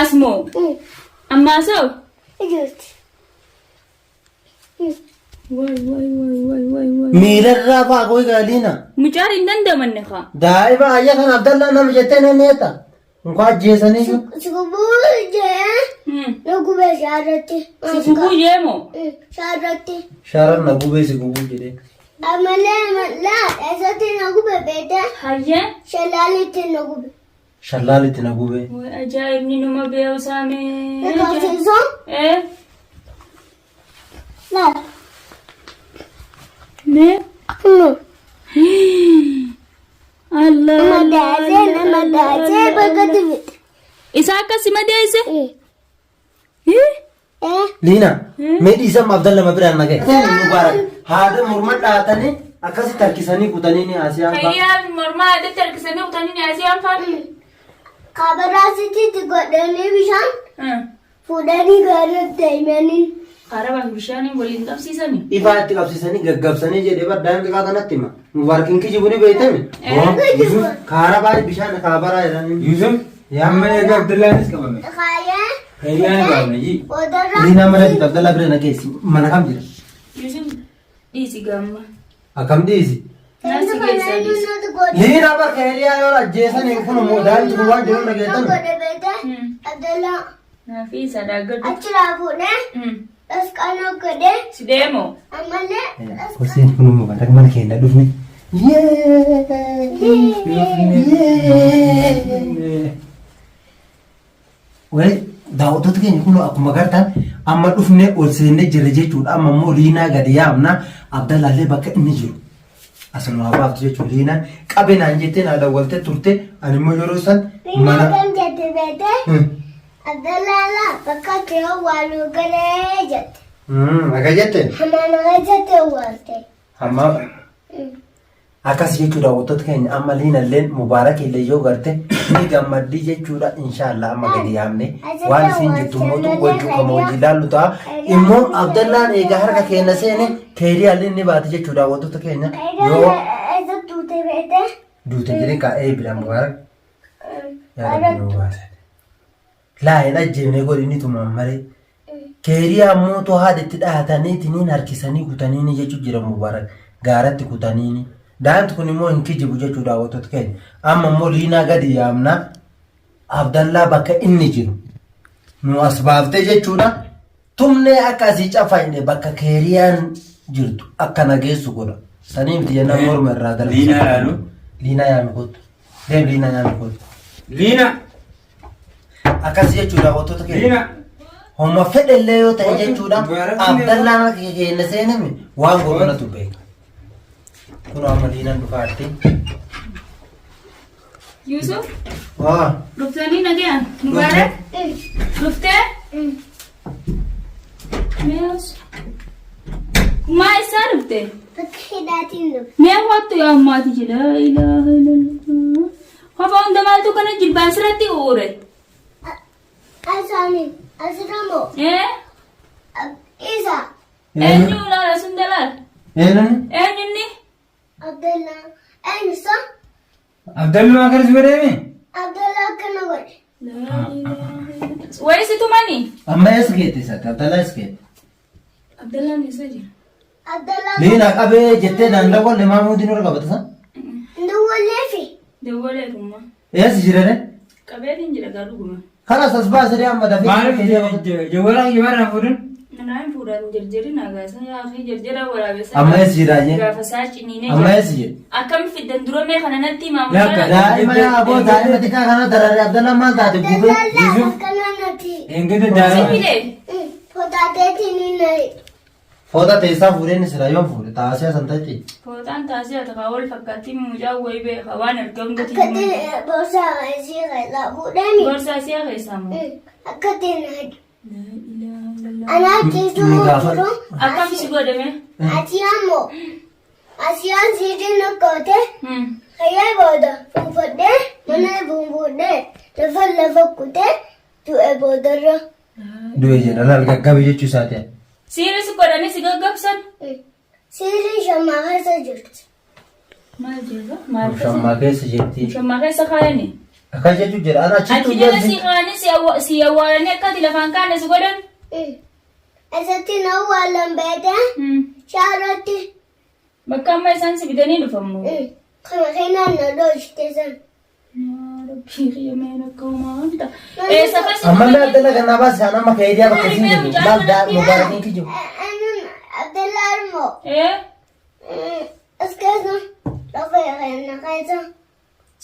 Asmo. Amma so. Ijoolti. Wai. Miirarraa fa'aa koo gaaliina. Mucaan hin dandamanne kaa. Daa'ima ayya kan Abdallaa nama jettee neeta. Nkaa ajjeesanii jiru. Sukubuu jee. Nagube shaarratti. Sukubuu jeemoo. Shaarratti. Shaaraan na gubee si gubuu jedhee. Amalee laa eessatti nagube beektaa? Hayyee. Shallaalitti nagube. Shallaalitti na gubee. Ajaa'ibni nama beeku saamee. Eegaasiisoo? Laa. Nee. Allah. Nama daasee bakka dibite. Isa akkasi madeesse? Liina mee dhiisama Abdallaa ma biraan nagee. Mubaarak haadha morma dhaatanii akkasitti harkisanii kutanii ni asiyaan fa'a. Hayyaan morma haadhatti harkisanii kutanii ni asiyaan fa'a. Kabaraasitti godhanii bishaan fuudhanii gara deemanii. Karaa bishaaniin waliin qabsiisanii. Ifaa itti qabsiisanii gaggabsanii jedhee baddaan xiqqaa kanatti hima. Mubaarakiin kijibuu ni beeytame. Kaara baay'ee bishaan kaabaraa jedhanii. Yusuf yamma eega Abdallaanis qabame. Kaayee. Hayyaan qabame ji. Liina mana itti Abdallaa bira nageessi. Mana kam jira? Yusuf dhiisi gamma. Akkam dhiisi? Naasi keessa dhiisi. Liina bakka hiriyaa yoo ajjeesanii kun immoo daa'imti kun waan jiru nageessan. Abdallaa. Naafi sadaaggatu. Achirraa fuudhee. Asqaanoo godhee. Si deemoo. Ammallee. Hussein kun immoo bakka mana keenya dhufne. Wali daawwattoota keenya kun akkuma gartaan amma dhufnee ol seennee jirre jechuudha. Amma immoo Liinaa gadi yaamna Abdallaallee bakka inni jiru. Asuma baaftu jechuudha. Liinaan qabinaan jettee naa dawwaltee turte ani immoo yeroo san Liinaa kan jette beekte. Abdallaa bakka kee waaluu galee jette. Akka jette? Hamaa jette waalte. Amma akkas jechuudha daawwattoota keenya amma Liinallee Mubaarak illee yoo garte ni gammaddii jechuudha inshaallah amma gadi yaamne waan isin jettu mootu wajju kama wajji ilaallu ta'a immoo Abdallaan eegaa harka keenya seene keeriyaallee ni baate jechuudha daawwattoota keenya yoo duute beekte. duute jedhee kaa'ee bira Mubaarak laa hin ajjeefne godhini tumaan maree keeriyaa mootu haadatti dhahataniitiniin harkisanii kutaniini jechuun jira Mubaarak gaaratti kutaniini. Daa'imti kun immoo hin kijibu jechuudha daawwattoota keenya. Amma immoo Liinaa gadi yaamna Abdallaa bakka inni jiru. Nu as baaftee jechuudha. Tumnee akka asii cafayne bakka keeriyaan jirtu akka nageessu godha. Sanii miti jennaan morma irraa darbisa. Liinaa yaalu. Liinaa yaami kottu. Deem Liinaa yaami kottu. Liina. Akkas jechuudha daawwattoota keenya. Liina. Homma fedhellee yoo ta'e jechuudha. Abdallaan akka keenya seename waan godhatu beeka. Kun amma Liinaan dhufaatti. Yusuf. Waa. Dhuftanii nagaan. Mubaarak. Dhuftee. Mees. Maa isaa dhufte? Bakka hidhaatiin dhufe. Mee wattu yaa ammaati jira. Ilaaha illallah. Kofa hunda maaltu kana jilbaa asirratti uure? Asaanii asirramoo. Isa. Eenyu laala sun dalaala? Eenyunni? Abdallaa. Eenyusa? Abdallaa akkas godheemi? Abdallaa akkana godhe. Wayisi tumani? Amma eessa geette isaati? Abdallaa eessa geette? Abdallaan eessa jira? Abdallaa. Liinaa qabee jettee daandii qolle maamuutiin ol qabata san? Duwwalleefi. Dawwaleetuma. Eessa jirare? Qabeetiin jira gaadhuguma. Kanas as baasanii amma dafee. Maaliif jawwaraa kibaraa fuudhan? Naan fuudhaan jarjari naagaasa yaafii jarjara waraabessa. Amma eessa jiraayee? Gaafa saa ciniinee. Amma eessa jira? Akkam fiddan duramee kana natti himamu. Daa'ima yaaboo daa'ima xiqqaa kana dararee Abdallaan maal taate gubee? Abdallaa akkana natti. Eegdota daa'ima. Sibilee. Potaateetiin inni. Foota teessaa fuudheen sira yoon fuudhe taasisa san ta'e. Fooxaan taasisa takaa wal fakkaatti mucaa wayii beeka waan argamu gati. Akkatti boorsaa isii keessaa fuudhani. Gorsaa siyaa keessaa moo. Akkatti nadi. Anaatiitu jiru. Akkam si godhame? Ati ammoo. Asiyaan siidin nakkoote. Kayyee booda fuufadhee mana buunbuudhee lafa kutee du'e boodarra. Du'e jedha laal gaggabe jechuu isaati. Siiris godhanii si gaggabsan? Siirii shammaa keessa jirti. Maal jirra? Shammaa keessa jirti. Shammaa keessa kaayani? Akka jechu jira. Ana achitti Achi jala si qaani si awwaalanii akkati lafaan kaane si godhan. Asatti na awwaalan beete shaaratti. Bakka amma isaan si bitanii dhufamu. Kana keenan na dhoofte san. Fiiriya meena ka'umaanta. Safasi. ammallee Abdalla ganaa baas isaan amma keeriyaa bakka isin jiru. Laal daa mubaarakiin kijju. Abdallah mo. Askeessa lafa yana kaisa.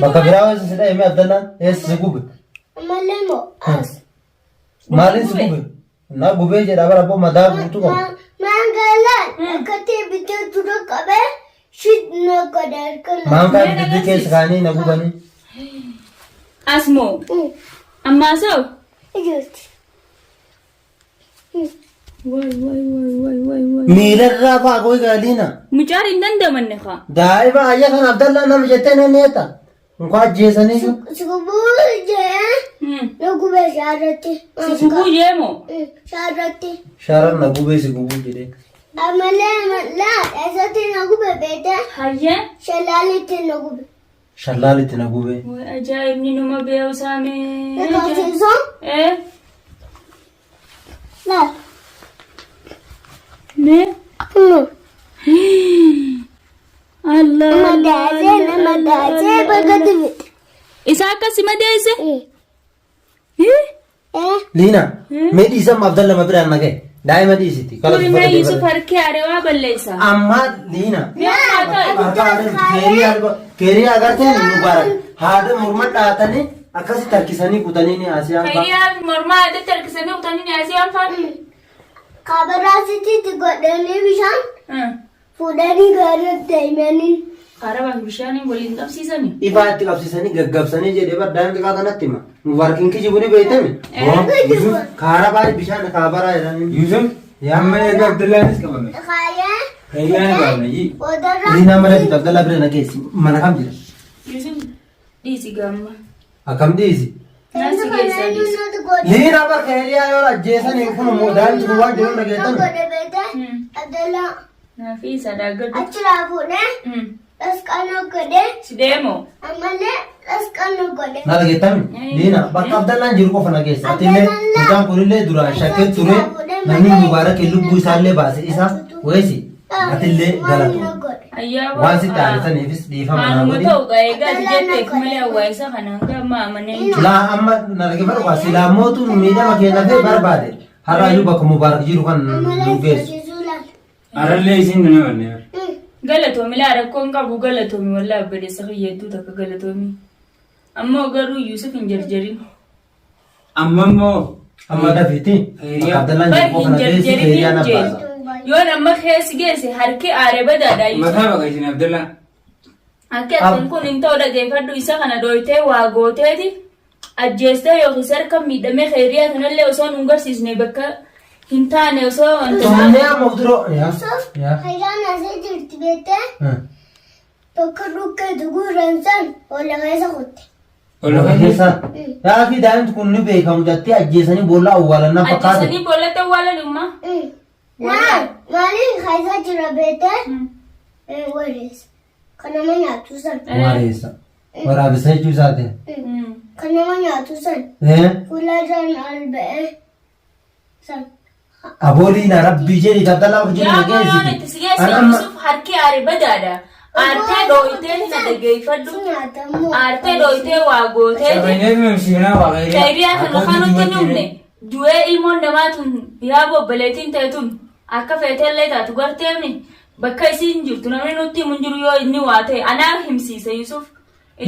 Bakka biraa waasa sidha himee Abdallaan eessa si gube. Ammallee mo as. Maaliin si gube? Na gubee jedha bara abboo madaa guutuu qabu. Mangalaan akkatti bitee ture qabee shit na godhar kana. Maankaa biddi keessa kaanii na gubanii. Asmoo. Ammaa sa'u. Ijoolti. Wai. Miilarraa faagoo gaaliina. Mucaan hin dandamanne kaa. Daa'ima ayya kan Abdallaan nama jettee nenneeta. Nkwaa ajjeesanii jiru. Sukubuu jee na gubee shaaratti. Si gubuu jeemoo. Shaaratti. Shaaraan na gubee si gubuu jedhee. Ammallee laa eessatti na gube beete Hayyee. shalaalitti na gube. Shallaalitti na gubee. Wai ajaa'ibni numa beeku saamee. Na qabsiisoo. Laa. Nee. Allah. Nama daasee bakka dibite. Isa akkasi madeesse. Liina, mee dhiisama Abdalla ma biraan nagee. Daa'ima dhiisiti. Kuri mee Yusuf harkee areewaa balleessa. Amma Liina. Yaa Keerii agartee nu bara. Haadha morma dhaatanii akkasitti harkisanii kutanii ni asiyaan fa'a. Kayyaa mormaa addatti harkisanii kutanii ni asiyaan fa'a. Kabaraasitti godhanii bishaan fuudhanii gara deemanii. Karaa bishaanii waliin qabsiisanii. Ifaatti qabsiisanii gaggabsanii jedhee baddaan xiqqaa kanatti hima. Nu warqin kijibuni beekame. Kaara baay'ee bishaan kaabaraa jedhanii. Yusuf. Amma eega Abdallaanis qabame. Kaayee. Keeriyaan qabame. Odarraa. Liina mana bitu Abdallaa bira nageessi. Mana kam jira? Yusuf dhiisi gamma. Akkam dhiisi? Naasi keessa dhiisi. Liina bara keeriyaa yoo ajjeesanii kun daa'imti kun waan jiru nageettan. Abdallah. Naafi sadaaggadu. Achirraa fuudhee. Dhasqanoo godhee. Si deemoo. Ammallee dhasqanoo godhee. Na nageettami. Liina bakka Abdallaan jiru qofa nageessa. Atillee mucaan kunillee duraan shakkee ture namni mubaarak lubbuu isaallee baase isa weessi. Atillee galatu. Ayyaa Waan si taasisaniifis dhiifama naa Anuma godhi. ta'u eegaa jetteef malee awwaayisa kanaan gama amanee. Laa amma nargifadhu qaba. Silaa mootuun miidhama kennafee barbaade. Haraayyuu bakka mubaarak jiru kan nu geessu. Arallee isin nuna wanne. Galatoomi laa rakkoon qabu galatoomi wallaa abbadeessa fayyaduu takka galatoomi. Ammoo garuu Yusuf hin jarjarin. Amma immoo. Amma dafiitti. Abdallaan jiru qofa nageessi keeriyaa na baasa. Yoon amma keessi geesse harki aaree badaadhaa Yusuf. Mataa baqa isin Abdallaa. Akka ittiin kun hin ta'u dhageeffadhu isa kana dhoyitee waa gooteeti ajjeestee yookiis harka miidhamee keeriyaa kanallee osoo nu garsiisne bakka hin taane osoo wanta Tumannee amma uduroo. Fayyaan asii jirti beektee bakka dhukkeetu guuran san ola keessa kutte. Lafa keessaa. Yaa fi daa'imti kun ni beekamu jettee ajjeesanii boolla awwaalannaa fakkaate. ajjeesanii boollatti awwaalanummaa. Maaliin keessa jira beektee wareessa. Kan nama nyaatu san. Wareessa. Waraabessa jechuu isaati. Kan nama nyaatu san. Fuulduraan alba'ee san. Abooliina rabbii jedhi Abdallaa bakka jiru Yaa yoon nageessiti. itti si geesse Yusuf harki aaree badaadha. Aartee dhoyitee na dhageeffadhu. Aartee dhoyitee waa gooteeti. Qabeenyaa fi mimsiinaa waa keeriyaa. Keeriyaa kana kan nuti numne du'ee ilmoon namaatun biraa bobbaleetiin ta'etun akka feetellee taatu garteemni bakka isiin jirtu namni nutti himu jiru yoo inni waa ta'e anaa himsiise Yusuf.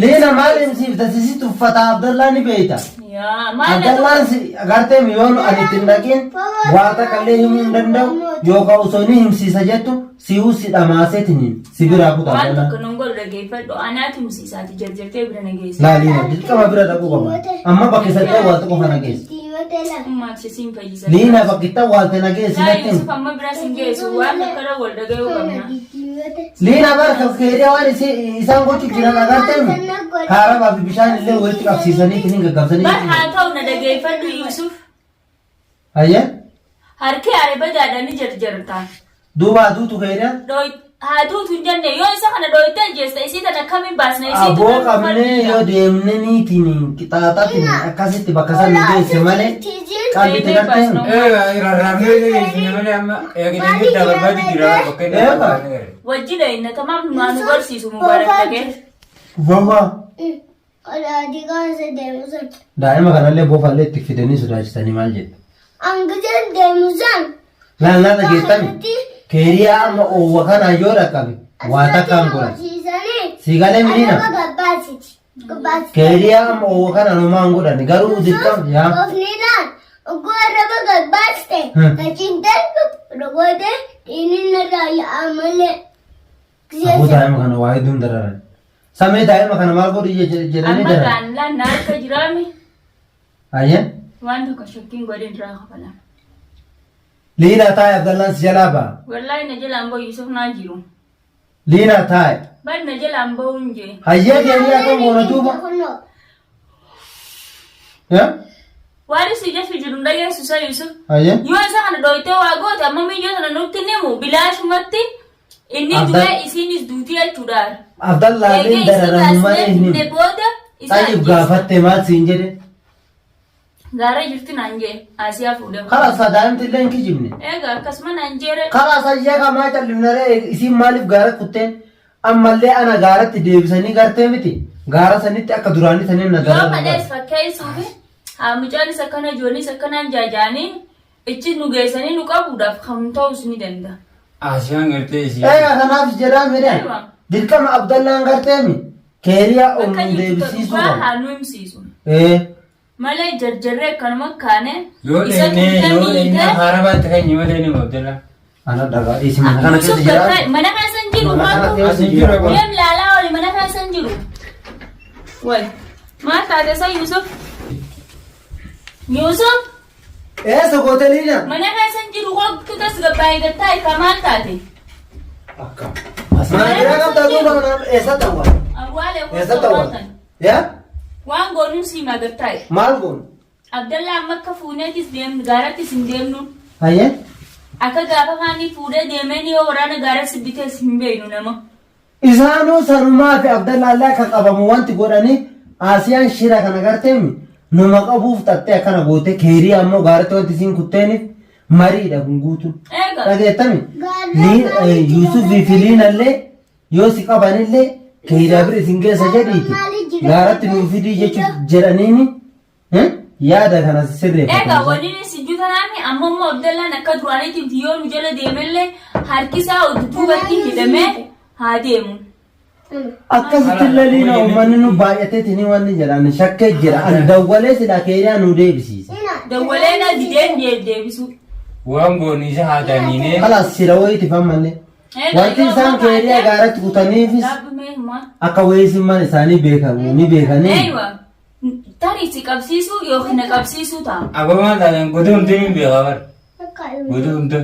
Liina maal himsiifta sisitti uffata Abdallaa ni beeyta. Yaa maal Abdallaan garteem yoon ani ittiin dhaqiin waa takkallee himuu hin danda'u yookaan osoo ni himsiisa jettu si'uu si dhamaaseetiniin si biraa kutaa waan Abdallaan. tokko nun godhu dhageeffadhu anaatu himsiisaati jarjartee bira nageessa. Laaliina dirqama bira dhaquu qaba. Amma bakki sadii awwaalta qofa nageessa. Maachisiin fayyisa. Liina bakkitti awwaalte nageessi Yaa natti. Yusuf amma biraa sin geessu waan akkana wal dhagayuu qabna. Liina barka keeriyaa waan isaan gochuu jiran agarteemi. Kaarabaa fi bishaan illee walitti qabsiisanii ittiin gaggabsanii. Bar haa ta'u na dhageeffadhu Yusuf. Hayya? Harki aaree badaadhaan ni jarjartaan. Duuba aduutu keeriyaa? haaduu tun jenne yoo isa kana dhoytan jeesta isii tana kamiin baasna isii Aboo qabnee yoo deemne niitiin qixaaxatiin akkasitti bakka san geesse malee qalbitti gartee rarraafnee isin malee amma eegdee dabarbaati jira bakka inni dabarbaati. wajjina inna tamaam nu barsiisu mubaarak dhagee. Bofa. Adii kaasee deemu sun. Daa'ima kanallee bofallee itti fidanii sodaachisanii maal jedhu. Angajaan deemu sun. Laallata geessani. Keeriyaa amma oowwa kana yoo dhaqqabe waa takkaan godhan. Siigalee miliina. Keeriyaa amma oowwa kana numaan godhan garuu dirqam yaa. Ofniidhaan oggoo raba gabbaaste kachiinteen rogootee dhiiniin irraa yaa'aa malee. Aboo daa'ima kana waa hedduun dararan. Samee daa'ima kana maal godhu jedhanii amma dararan. gaanlaan naarka jiraame Ayyeen. waan tokko shakkiin godhin irraa kafalam. Liina taa'e Abdallaan si jalaa ba'a. Wallahi na jalaan ba'u Yusuf naa jiru. Liina taa'e. Bar na jalaan ba'u hin jee. Hayyee deemee akka moona duuba. Waan si jefi jiru dhageessu sa Yusuf. Hayyee. Yoo isa kana dhoytee waa goote amma miyyoo sana nutti himu bilaashumatti inni Abdal- du'e isiinis duutii jechuudha. Abdallaaleen dararan malee ne hin booda Tayyib gaafatte maal siin jedhe. gaara jirti naan jee Asiyaa fuudhee. Karaa isaa daa'imti illee hin kijibne. Egaa akkasuma naan jeere. Karaa isaa ishee kamaa callimnaree isiin maaliif gaara kutteen ammallee ana gaaratti deebisanii gartee miti. Gaara sanitti akka duraanii saniin na Yoo dararan. fadhees fakkeessuufi haamicaanis akkana ijoonis akkanaan jaajaanii ichi nu geessanii nu qabuudhaaf kan ta'us ni danda'a. Asiyaan gartee isii. Eegaa kanaaf jedhaa midhaan. Aywa. Dirqama Abdallaan gartee mi. Keeriyaa Bakka ol jirtu deebisiisuu dhugaa qaba. haa nu himsiisu. Malee jarjarree akkanuma kaane Yoo dheenee haarabaatti kan nyima dheenee Abdallah. Ana dhagaa isin mana kana keessa jira. mana keessan jiru Mana kana maatu keessa Asin jira. jira. deem laalaa oli mana keessan jiru wal maal taate sa Yusuf Eessa gooteliina? mana keessan jiru waqtu tas gabbaa'ee gattaa ifa maal taate Akka. Mana bira qabdaa duuba kana eessa ta'uwa? awwaalee Eessa ta'uwa? Yaa? waan goonuun siimaa gattaa Maal goonu? Abdallaa amma akka fuuneetis deemnu gaarattis hin deemnu Hayyee? akka gaafa faanii fuudhee deemeen yoo waraana gaara sibbitees hin beeynu nama. Isaanuu sanumaa fi Abdallaallee akka qabamu wanti godhanii Asiyaan shira kana garteemi numa qabuuf xaxxee akkana goote keerii ammoo gaaratti wanti isiin kutteeniif mariidha kun guutuun. Eega Dhageettami? Yuusufii fi Liinallee yoo si qabanillee keeriyaa bira isin geessa jedhiiti. Gaaratti nuu fidii jechuun jedhaniini yaada kana eega sirreeffatu. waliin sijjuu tanaani amma immoo Abdallaan akka duraaniitiif yoo nu jala deemellee harkisaa duubatti hidhamee haa deemu. Akkasitti illee Liina uummanni nu baay'ateetini wanni jedhan shakkee jira. Ani dawwalee silaa keeriyaa nu deebisiisa. Dawwalee na dideen deebisu. Waan gooni isa haa ta'aniine. Kalaas sira wayiiti fammallee. Wanti isaan keeriyaa gaaratti kutaniifis akka weessimman isaanii beekamu ni beekanii. Eeywa tarii si qabsiisuu yookiin na qabsiisuu ta'a. Abamaan taatan goduu humti ni beekaa bar. Goduu humti.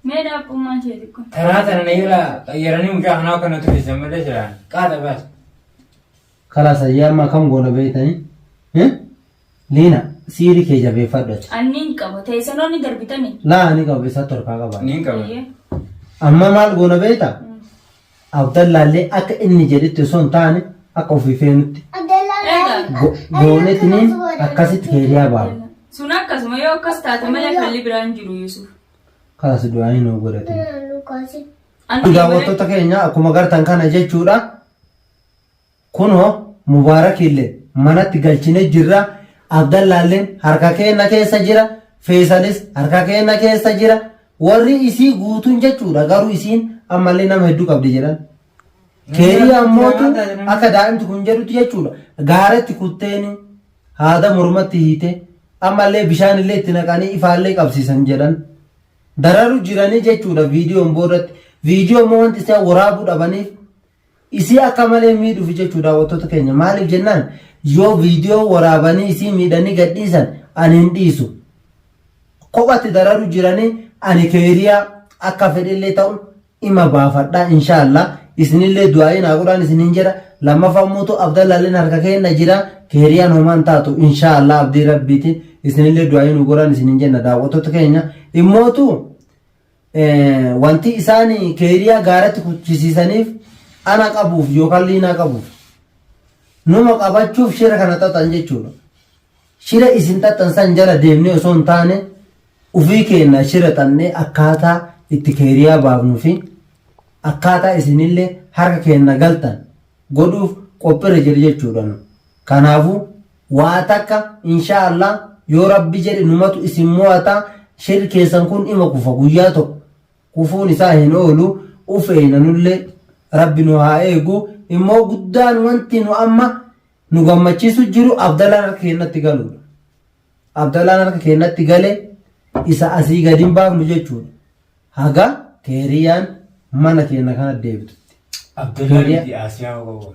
Mee dhaabbummaan ishee xiqqoo. Taraa tana na yoola qayyaranii mucaa kanaa kana turisan malee jiraan. Qaata baas. Kalaas ayyaammaa kam goona beektanii? Liina siiri kee jabeeffadhu. Anniin qaba teessanoonni darbitanii. Laa ni qaba isa torkaa qaba. Niin qaba. Amma maal goona beekta? Abdallaallee akka inni jedhetti osoo hin taane akka ofii feenutti. Goonetiniin akkasitti keeriyaa baa'u. Sun akkasuma yoo akkas taate malee falli biraan jiru Yusuf. Kalaas du'anii nu godhate. Anni Daawwattoota keenya akkuma gartan kana jechuudha. Kunoo mubaarak illee manatti galchine jirra. Abdallaalleen harka keenya keessa jira. Feesalis harka keenya keessa jira. Warri isii guutuun jechuudha. Garuu isiin ammallee nama hedduu qabdi jedhan. Keerii ammootu akka daa'imti kun jedhutti jechuudha. Gaaratti kutteeni haada mormatti hiite ammallee bishaan illee itti naqanii ifaallee qabsiisan jedhan. Dararu jiranii jechuudha viidiyoon boodatti. Viidiyoo immoo wanti isaa waraabuu dhabaniif isii akka malee miidhuuf jechuudha daawwattoota keenya. Maaliif jennaan yoo viidiyoo waraabanii isii miidhanii gadhiisan ani hin dhiisu. Kophatti dararu jiranii ani keeriyaa akka fedhillee ta'u ima baafadhaa inshaallah. Isinillee du'aayin haquudhaan isinin jedha. Lammaffaa muutu Abdallaalleen harka keenya jira. Keeriyaan homaan taatu inshaallah abdii rabbiitiin isinillee du'aayin haquudhaan isinin jenna daawwattoota keenya. Immootu wanti isaanii keeriyaa gaaratti kuchisiisaniif ana qabuuf yookaan liinaa qabuuf numa qabachuuf shira kana xaxan jechuudha. Shira isin xaxan san jala deemnee osoo hin taane ufii keenya shira xannee akkaataa itti keeriyaa baafnuu fi akkaataa isinillee harka keenya galtan godhuuf qophiirra jiru jechuudha. Kanaafuu waa takka inshaallah yoo rabbi jedhe numatu isin mo'ata shirri keessan kun ima kufa guyyaa tokko kufuun isaa hin oolu ufeenanullee rabbi nu haa eegu immoo guddaan wanti nu amma nu gammachiisu jiru Abdalaan harka keenyatti galuudha. Abdalaan harka keenyatti gale isa asii gadi hin baafnu jechuudha. Haga keeriyaan mana keenya kana deebitutti. Abdalaan itti Asiyaa gogoon.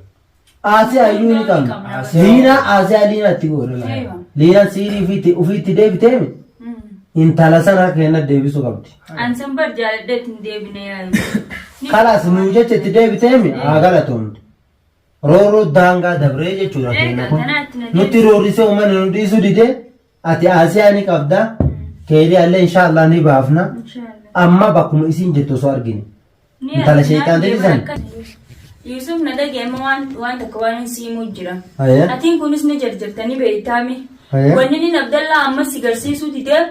Asiyaa iyyuu ni qabna. Liinaa Asiyaa liinaatti godha. Liinaan siirii ufiitti deebiteemi. Intala sana harka keenyatti deebisuu qabdi. Ansan bar jaaladheetti hin deebine yaadu. Kalaas nuu jecha itti deebiteemi haa galatoomtu. Rooroo daangaa dabree jechuudha keenya kun. Nutti roorrisee uummanni nu dhiisuu didee ati Asiyaa ni qabda. Keeriyaallee inshaallah ni baafna. Amma bakkuma isiin jettu osoo argine. Intala sheekaan deebisan. Yusuf na dhageema waan takka waan siimuu jira. Atiin kunis ni jarjartanii beektaami. Wanni ni Abdallaa amma si garsiisuu didee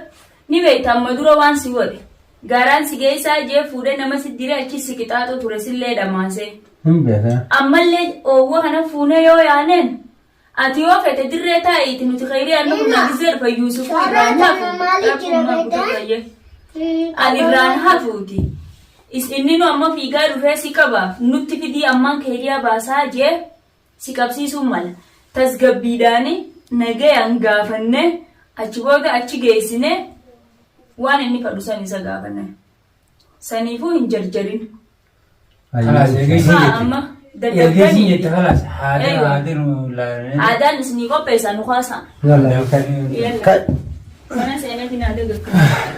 ni beekta amma dura waan si godhe. Gaaraan si geessaa jee fuudhee nama si diree achi si qixaaxu ture sillee dhamaasee. Ammallee oowwa kana fuunee yoo yaaneen ati yoo fete dirree taa'iiti nuti khayriyaa nu kunna gizeer fa Yusuf irraan hafu. Ani irraan hafuuti. Inni nu amma fiigaa dhufee si qabaaf nutti fidii ammaan keeriyaa baasaa jee si qabsiisuu mala. Tasgabbiidhaani nagayaan gaafanne achi booda achi geessine waan inni fadhu san isa gaafanne. Saniifuu hin jarjarin. Amma Ergeessi khalas aadaan isinii qopheessan nu kaasa. Mana seenatiin aadaa gaggeessu.